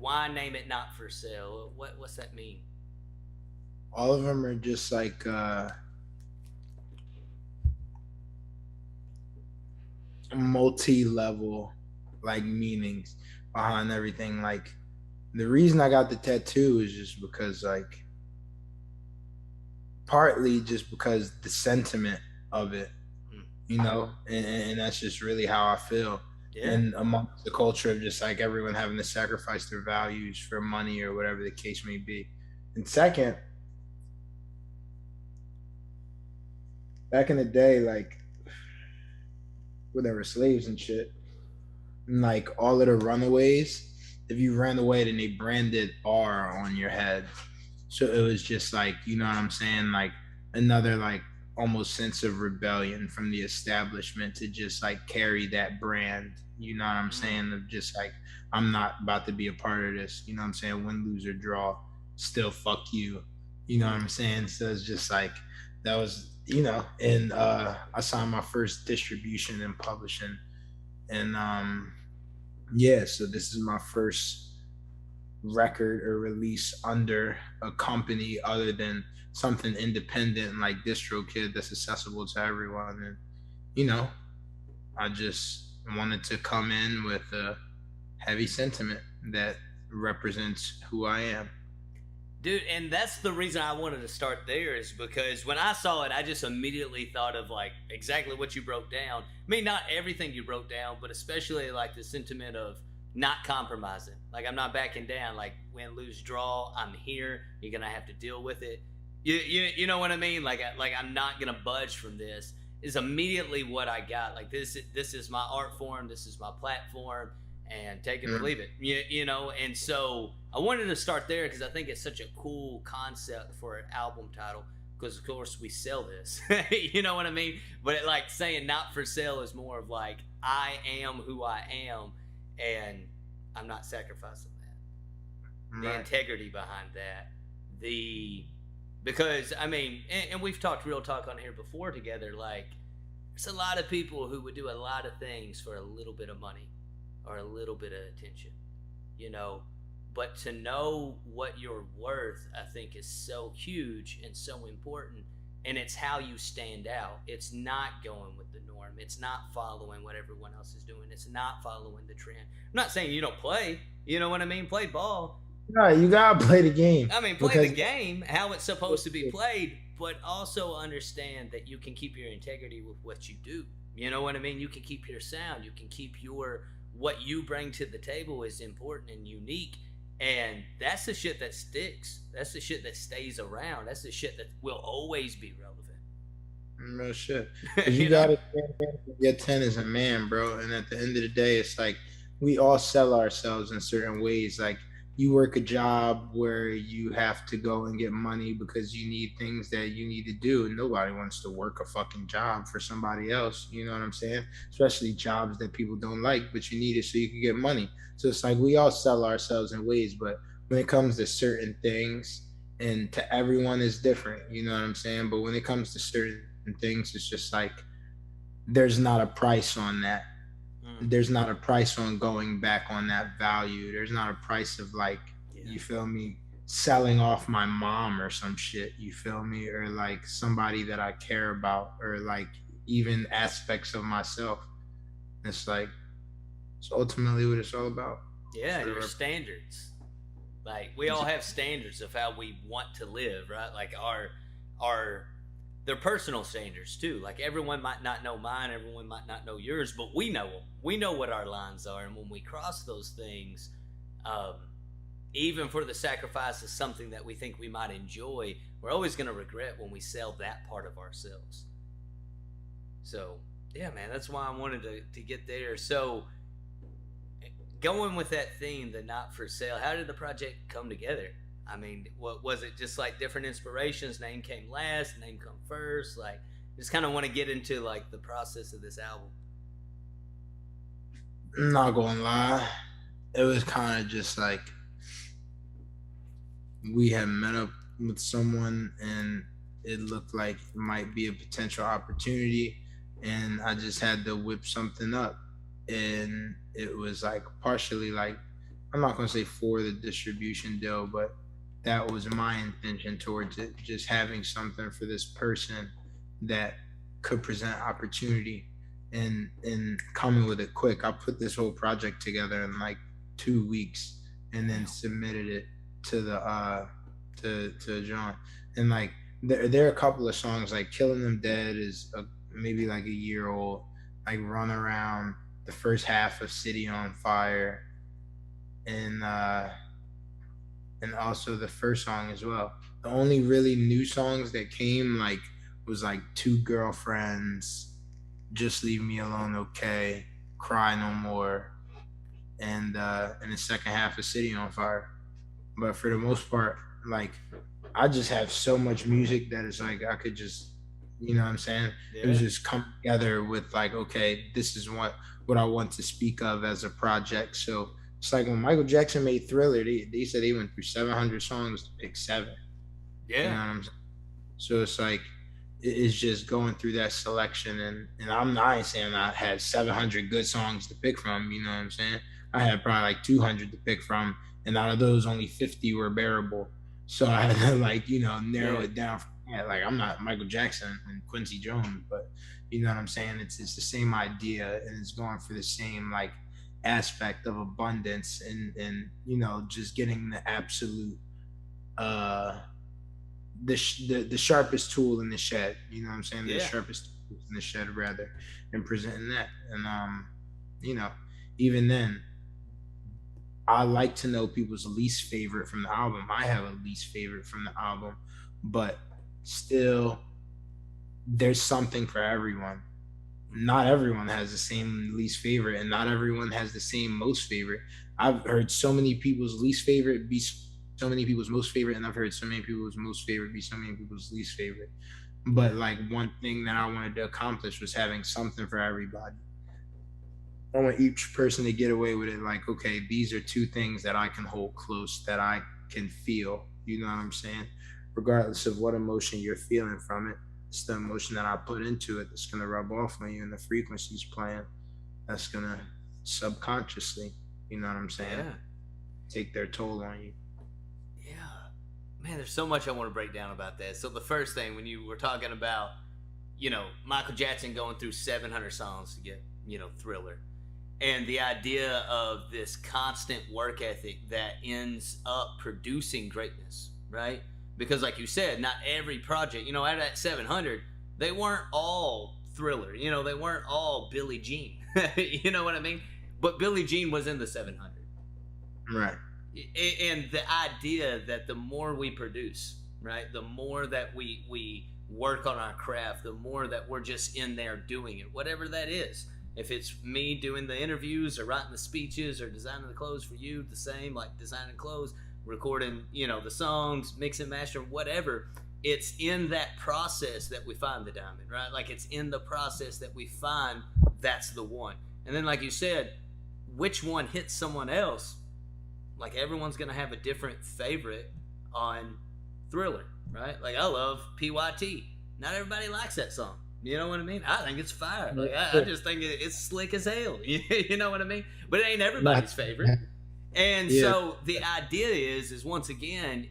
why name it not for sale? What's that mean? All of them are just like multi-level like meanings behind everything. Like the reason I got the tattoo is just because like partly just because the sentiment of it, Hmm. and that's just really how I feel. Yeah. And amongst the culture of just like everyone having to sacrifice their values for money or whatever the case may be. And second, back in the day, like when there were slaves and shit, and like all of the runaways, if you ran away, then they branded R on your head. So it was just like, you know what I'm saying? Like another like almost sense of rebellion from the establishment to just like carry that brand, you know what I'm Mm. saying? Of just like, I'm not about to be a part of this, you know what I'm saying? Win, lose, or draw, still fuck you. You know what Mm. I'm saying? So it's just like that was, and I signed my first distribution and publishing. And yeah, so this is my first record or release under a company other than something independent like DistroKid that's accessible to everyone. And you know, I just wanted to come in with a heavy sentiment that represents who I am. Dude, and that's the reason I wanted to start there is because when I saw it, I just immediately thought of like exactly what you broke down. I mean, not everything you broke down, but especially like the sentiment of not compromising. Like I'm not backing down. Like win, lose, draw. I'm here. You're gonna have to deal with it. You know what I mean? Like I'm not gonna budge from this. Is immediately what I got. Like this is my art form. This is my platform and take it or Mm. leave it. You know, and so I wanted to start there because I think it's such a cool concept for an album title. Because of course we sell this, you know what I mean. But like saying not for sale is more of like I am who I am, and I'm not sacrificing that. The Right. integrity behind that, the because I mean, and we've talked real talk on here before together. Like, there's a lot of people who would do a lot of things for a little bit of money or a little bit of attention, you know. But to know what you're worth, I think, is so huge and so important. And it's how you stand out. It's not going with the norm. It's not following what everyone else is doing. It's not following the trend. I'm not saying you don't play. You know what I mean? Play ball. No, you gotta play the game I mean, play the because game how it's supposed to be played, but also understand that you can keep your integrity with what you do. You know what I mean? You can keep your sound. You can keep your what you bring to the table is important and unique. And that's the shit that sticks. That's the shit that stays around. That's the shit that will always be real shit. Because relevant. you You know? gotta stand for your 10 as a man, bro. And at the end of the day, it's like we all sell ourselves in certain ways. Like you work a job where you have to go and get money because you need things that you need to do. And nobody wants to work a fucking job for somebody else. You know what I'm saying? Especially jobs that people don't like, but you need it so you can get money. So it's like we all sell ourselves in ways, but when it comes to certain things, and to everyone is different, you know what I'm saying? But when it comes to certain things, it's just like there's not a price on that. Mm, There's not a price on going back on that value. There's not a price of like, yeah. you feel me, selling off my mom or some shit, you feel me, or like somebody that I care about, or like even aspects of myself. It's like it's ultimately what it's all about. Yeah, For the your standards. Like we all have standards of how we want to live, right? Like our they're personal standards too. Like everyone might not know mine, everyone might not know yours, but we know them. We know what our lines are, and when we cross those things, um, even for the sacrifice of something that we think we might enjoy, we're always going to regret when we sell that part of ourselves. So yeah, man, that's why I wanted to get there. So going with that theme, the not for sale, how did the project come together? I mean, what was it? Just like different inspirations? Name came last, name come first. Like, just kind of want to get into like the process of this album. I'm not gonna lie, it was kind of just like we had met up with someone and it looked like it might be a potential opportunity, and I just had to whip something up. And it was like partially like I'm not gonna say for the distribution deal, but that was my intention towards it. Just having something for this person that could present opportunity and coming with it quick. I put this whole project together in like 2 weeks and then submitted it to the to John. And like there are a couple of songs like Killing Them Dead is maybe like a year old. Like Run Around, the first half of City on Fire, and also the first song as well. The only really new songs that came like was like Two Girlfriends, Just Leave Me Alone, Okay, Cry No More, and the second half of City on Fire. But for the most part, like I just have so much music that it's like I could just, you know what I'm saying? Yeah. It was just come together with like, okay, this is what I want to speak of as a project. So it's like when Michael Jackson made Thriller, they said they went through 700 songs to pick 7. Yeah. You know what I'm saying? So it's like it's just going through that selection, and I ain't saying I had 700 good songs to pick from. You know what I'm saying? I had probably like 200 to pick from, and out of those, only 50 were bearable. So I had to like narrow it down. Like I'm not Michael Jackson and Quincy Jones, but you know what I'm saying? It's the same idea, and it's going for the same like aspect of abundance and just getting the absolute the sharpest tool in the shed. You know what I'm saying? The sharpest tool in the shed rather, and presenting that. And even then, I like to know people's least favorite from the album. I have a least favorite from the album, but still there's something for everyone. Not everyone has the same least favorite, and not everyone has the same most favorite. I've heard so many people's least favorite be so many people's most favorite, and I've heard so many people's most favorite be so many people's least favorite. But like one thing that I wanted to accomplish was having something for everybody. I want each person to get away with it like, okay, these are 2 things that I can hold close, that I can feel. You know what I'm saying? Regardless of what emotion you're feeling from it, it's the emotion that I put into it that's going to rub off on you, and the frequencies playing that's going to subconsciously, you know what I'm saying, take their toll on you. Yeah. Man, there's so much I want to break down about that. So the first thing, when you were talking about, Michael Jackson going through 700 songs to get, Thriller, and the idea of this constant work ethic that ends up producing greatness, right? Because like you said, not every project, out of that 700, they weren't all Thriller. They weren't all Billie Jean. You know what I mean? But Billie Jean was in the 700. Right. And the idea that the more we produce, right, the more that we work on our craft, the more that we're just in there doing it, whatever that is. If it's me doing the interviews or writing the speeches or designing the clothes for you, the same, like designing clothes, recording, the songs, mixing, mastering, whatever. It's in that process that we find the diamond, right? Like it's in the process that we find that's the one. And then like you said, which one hits someone else? Like everyone's going to have a different favorite on Thriller, right? Like I love PYT. Not everybody likes that song. You know what I mean? I think it's fire. Like I just think it's slick as hell. You know what I mean? But it ain't everybody's favorite. And so the idea is once again,